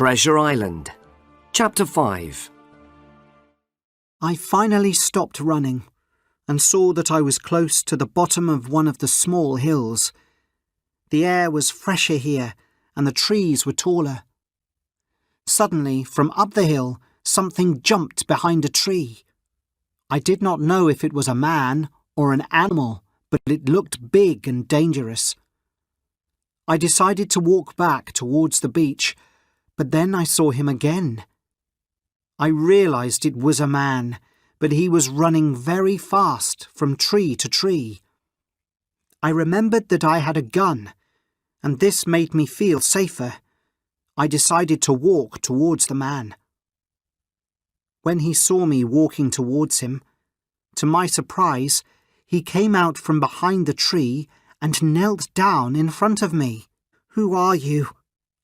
Treasure Island. Chapter 5. I finally stopped running and saw that I was close to the bottom of one of the small hills. The air was fresher here and the trees were taller. Suddenly, from up the hill, something jumped behind a tree. I did not know if it was a man or an animal, but it looked big and dangerous. I decided to walk back towards the beach, but then I saw him again. I realized it was a man, but he was running very fast from tree to tree. I remembered that I had a gun, and this made me feel safer. I decided to walk towards the man. When he saw me walking towards him, to my surprise, he came out from behind the tree and knelt down in front of me. "Who are you?"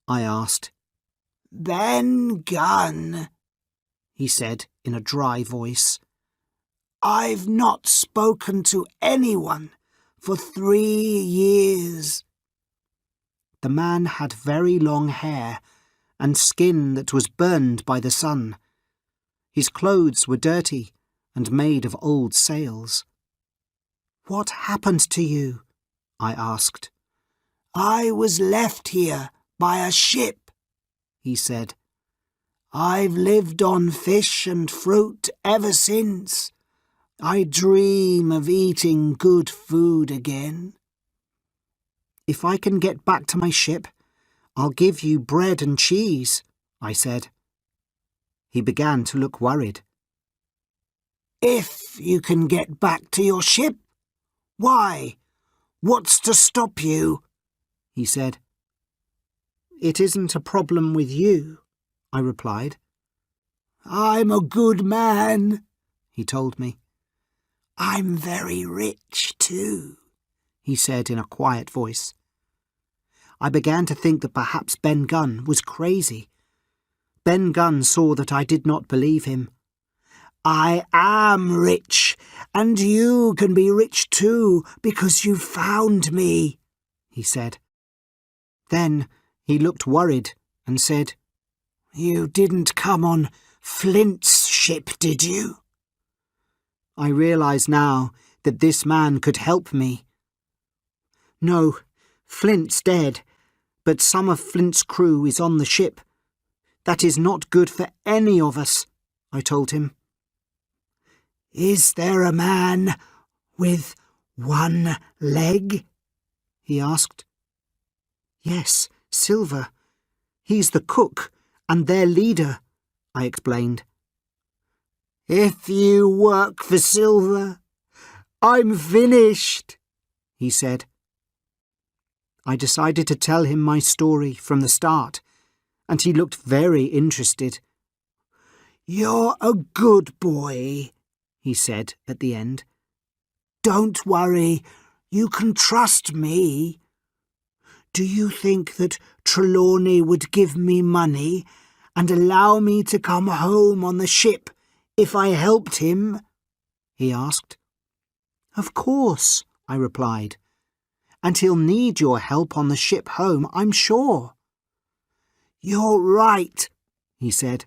I asked. "Ben Gunn," he said in a dry voice. "I've not spoken to anyone for 3 years. The man had very long hair and skin that was burned by the sun. His clothes were dirty and made of old sails. "What happened to you?" I asked. "I was left here by a ship," he said. "I've lived on fish and fruit ever since. I dream of eating good food again." "If I can get back to my ship, I'll give you bread and cheese," I said. He began to look worried. "If you can get back to your ship? Why? What's to stop you?" he said. "It isn't a problem with you," I replied. "I'm a good man," he told me. "I'm very rich too," he said in a quiet voice. I began to think that perhaps Ben Gunn was crazy. Ben Gunn saw that I did not believe him. "I am rich, and you can be rich too because you found me," he said. Then he looked worried and said, "You didn't come on Flint's ship, did you?" I realized now that this man could help me. "No, Flint's dead, but some of Flint's crew is on the ship. That is not good for any of us," I told him. "Is there a man with one leg?" he asked. "Yes, Silver. He's the cook and their leader," I explained. "If you work for Silver, I'm finished," he said. I decided to tell him my story from the start, and he looked very interested. "You're a good boy," he said at the end. "Don't worry, you can trust me. Do you think that Trelawney would give me money and allow me to come home on the ship if I helped him?" he asked. "Of course," I replied. "And he'll need your help on the ship home, I'm sure." "You're right," he said.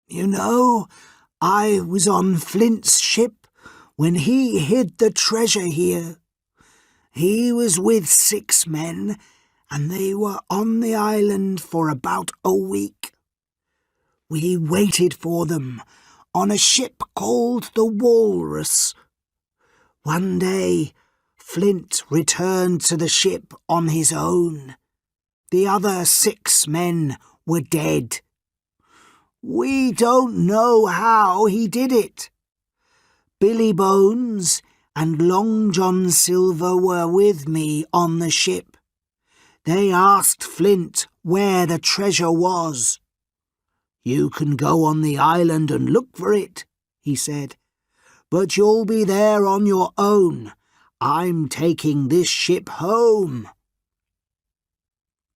"You know, I was on Flint's ship when he hid the treasure here. He was with 6 men, and they were on the island for about a week. We waited for them on a ship called the Walrus. One day, Flint returned to the ship on his own. The other 6 men were dead. We don't know how he did it. Billy Bones and Long John Silver were with me on the ship. They asked Flint where the treasure was. 'You can go on the island and look for it,' he said, 'but you'll be there on your own. I'm taking this ship home.'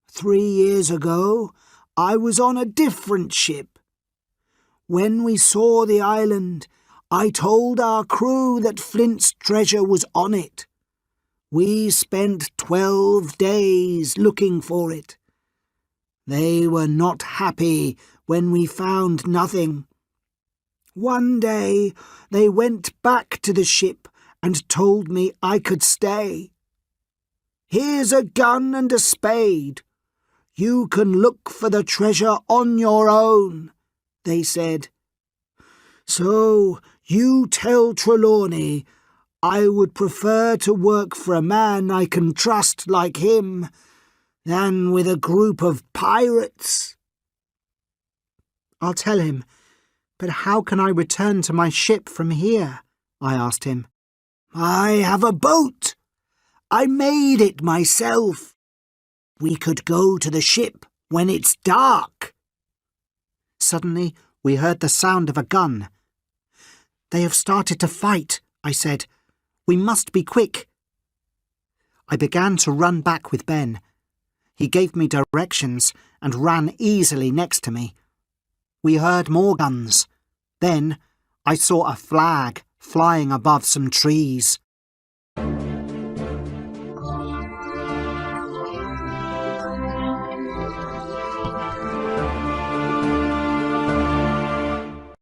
3 years ago, I was on a different ship. When we saw the island, I told our crew that Flint's treasure was on it. We spent 12 days looking for it. They were not happy when we found nothing. One day they went back to the ship and told me I could stay. Here's a gun and a spade. You can look for the treasure on your own, they said. So you tell Trelawney I would prefer to work for a man I can trust like him than with a group of pirates. I'll tell him, but how can I return to my ship from here? I asked him. I have a boat. I made it myself. We could go to the ship when it's dark. Suddenly, we heard the sound of a gun. They have started to fight, I said. We must be quick. I began to run back with Ben. He gave me directions and ran easily next to me. We heard more guns. Then I saw a flag flying above some trees.